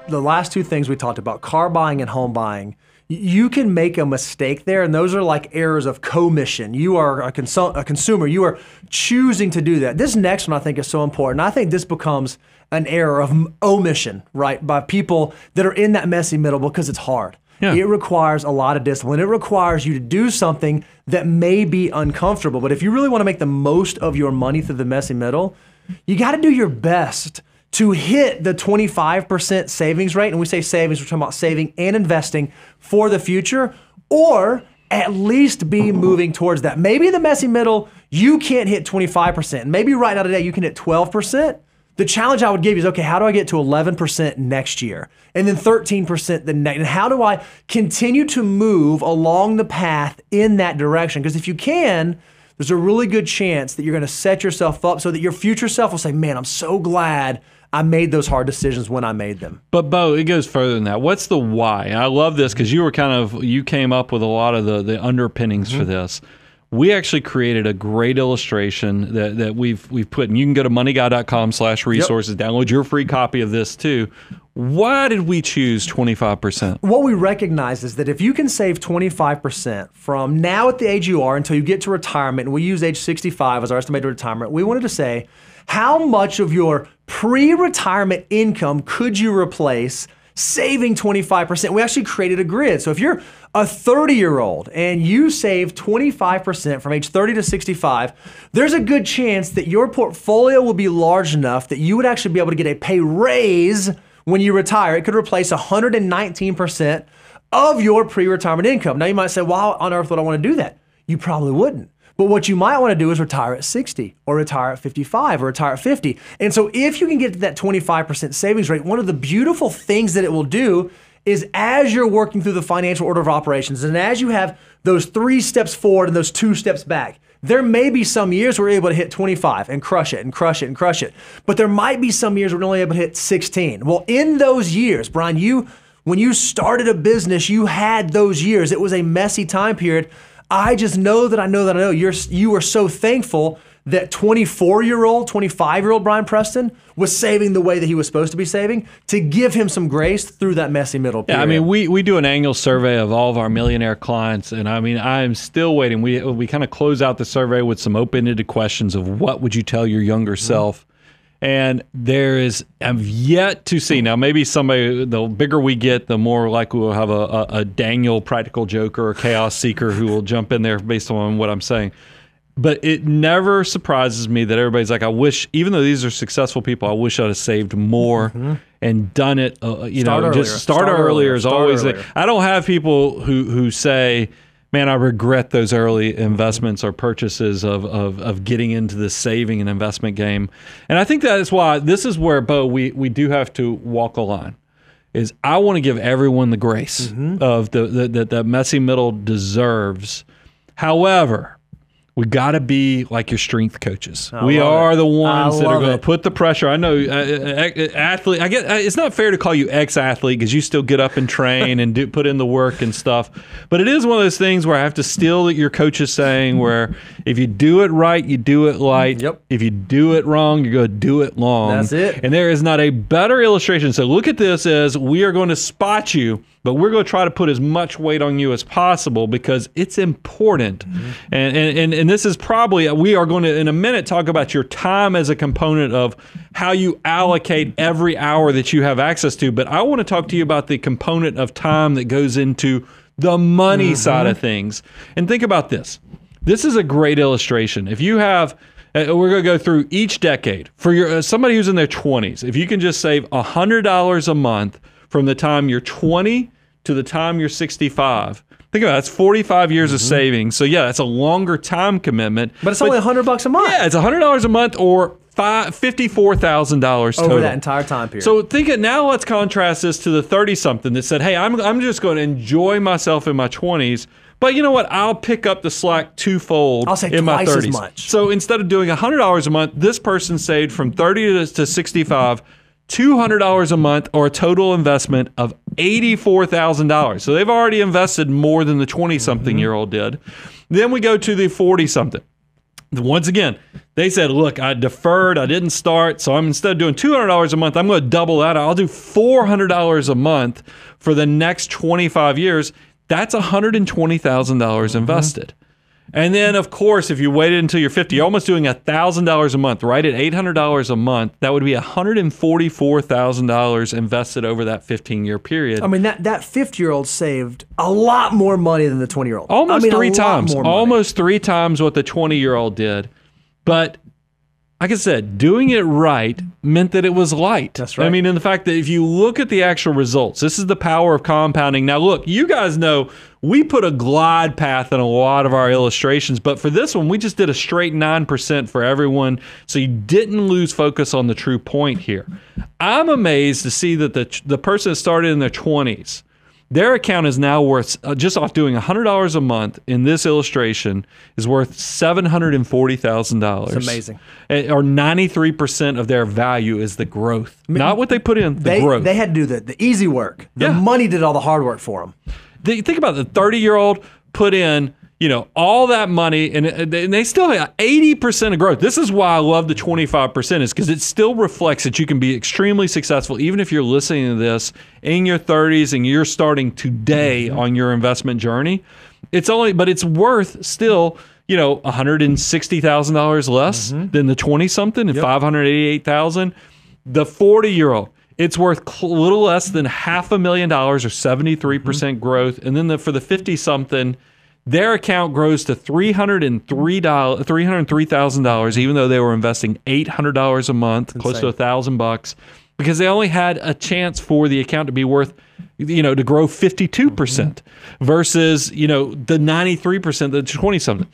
the last two things we talked about, car buying and home buying, you can make a mistake there, and those are like errors of commission. You are a consumer. You are choosing to do that. This next one I think is so important. I think this becomes an error of omission, right, by people that are in that messy middle because it's hard. Yeah. It requires a lot of discipline. It requires you to do something that may be uncomfortable. But if you really want to make the most of your money through the messy middle, you got to do your best to hit the 25% savings rate. And we say savings, we're talking about saving and investing for the future, or at least be moving towards that. Maybe in the messy middle, you can't hit 25%. Maybe right now today, you can hit 12%. The challenge I would give you is, okay, how do I get to 11% next year? And then 13% the next, and how do I continue to move along the path in that direction? Because if you can, there's a really good chance that you're going to set yourself up so that your future self will say, man, I'm so glad I made those hard decisions when I made them. But Bo, it goes further than that. What's the why? And I love this because you came up with a lot of the underpinnings for this. We actually created a great illustration that we've put, and you can go to moneyguy.com/resources, download your free copy of this too. Why did we choose 25%? What we recognize is that if you can save 25% from now at the age you are until you get to retirement, and we use age 65 as our estimated retirement, we wanted to say, how much of your pre-retirement income could you replace saving 25%? We actually created a grid. So if you're a 30-year-old and you save 25% from age 30 to 65, there's a good chance that your portfolio will be large enough that you would actually be able to get a pay raise when you retire. It could replace 119% of your pre-retirement income. Now you might say, well, how on earth would I want to do that? You probably wouldn't. But what you might want to do is retire at 60 or retire at 55 or retire at 50. And so if you can get to that 25% savings rate, one of the beautiful things that it will do is as you're working through the financial order of operations and as you have those 3 steps forward and those 2 steps back, there may be some years where we're able to hit 25 and crush it and crush it and crush it. But there might be some years where we're only able to hit 16. Well, in those years, Brian, when you started a business, you had those years. It was a messy time period. I just know that I know you are so thankful that 24-year-old, 25-year-old Brian Preston was saving the way that he was supposed to be saving to give him some grace through that messy middle period. Yeah, I mean, we do an annual survey of all of our millionaire clients, and I mean, I'm still waiting. We kind of close out the survey with some open-ended questions of what would you tell your younger self? And I've yet to see, now maybe somebody, the bigger we get, the more likely we'll have a Daniel practical joker or chaos seeker who will jump in there based on what I'm saying. But it never surprises me that everybody's like, I wish, even though these are successful people, I wish I'd have saved more and done it, just start earlier is always it. I don't have people who say, man, I regret those early investments or purchases of getting into the saving and investment game. And I think that is why this is where, Bo, we do have to walk a line. Is I want to give everyone the grace of the messy middle deserves. However, we got to be like your strength coaches. We are the ones that are going to put the pressure. I know athlete. I get it's not fair to call you ex-athlete because you still get up and train and put in the work and stuff. But it is one of those things where I have to steal what your coach is saying. Where if you do it right, you do it light. Yep. If you do it wrong, you're going to do it long. That's it. And there is not a better illustration. So look at this as we are going to spot you, but we're going to try to put as much weight on you as possible because it's important. And this is probably, we are going to, in a minute, talk about your time as a component of how you allocate every hour that you have access to. But I want to talk to you about the component of time that goes into the money side of things. And think about this. This is a great illustration. If you have, we're going to go through each decade. For somebody who's in their 20s, if you can just save $100 a month from the time you're 20 to the time you're 65, think about it, that's 45 years of savings. So yeah, that's a longer time commitment. But it's only $100 a month. Yeah, it's $100 a month or $54,000 total. Over that entire time period. So now let's contrast this to the 30-something that said, hey, I'm just going to enjoy myself in my 20s. But you know what? I'll pick up the slack twofold I'll say in my 30s. Twice as much. So instead of doing $100 a month, this person saved from 30 to 65, $200 a month, or a total investment of $84,000. So they've already invested more than the 20-something-year-old did. Then we go to the 40-something. Once again, They said, look, I deferred, I didn't start, so I'm instead of doing $200 a month, I'm going to double that. I'll do $400 a month for the next 25 years. That's $120,000 invested. And then, of course, if you waited until you're 50, you're almost doing $1,000 a month, right? At $800 a month, that would be $144,000 invested over that 15-year period. I mean, that 50-year-old saved a lot more money than the 20-year-old. Almost three times. Almost 3 times what the 20-year-old did. But like I said, doing it right meant that it was light. That's right. I mean, in the fact that if you look at the actual results, this is the power of compounding. Now, look, you guys know we put a glide path in a lot of our illustrations, but for this one, we just did a straight 9% for everyone, so you didn't lose focus on the true point here. I'm amazed to see that the person that started in their 20s, their account is now worth, just off doing $100 a month in this illustration, is worth $740,000. It's amazing. Or 93% of their value is the growth. Not what they put in, the growth. They had to do the easy work. The money did all the hard work for them. Think about the 30-year-old put in, all that money, and they still have 80% of growth. This is why I love the 25%, is because it still reflects that you can be extremely successful, even if you're listening to this in your 30s and you're starting today on your investment journey. But it's worth still, $160,000 less than the 20-something and $588,000. The 40-year-old. It's worth a little less than $500,000 or 73% growth. And then for the 50-something, their account grows to $303,000, even though they were investing $800 a month, close to $1,000, because they only had a chance for the account to be worth, to grow 52% versus, the 93%, the 20-something.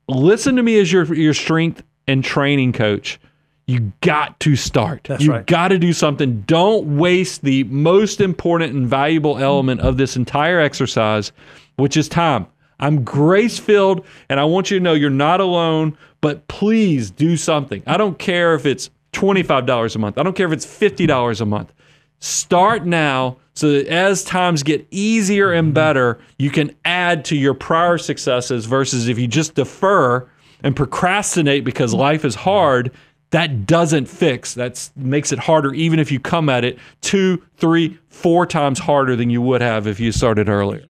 Listen to me as your strength and training coach. You got to start. That's right. You got to do something. Don't waste the most important and valuable element of this entire exercise, which is time. I'm grace-filled, and I want you to know you're not alone, but please do something. I don't care if it's $25 a month. I don't care if it's $50 a month. Start now so that as times get easier and better, you can add to your prior successes versus if you just defer and procrastinate because life is hard. That doesn't fix. That makes it harder, even if you come at it 2, 3, 4 times harder than you would have if you started earlier.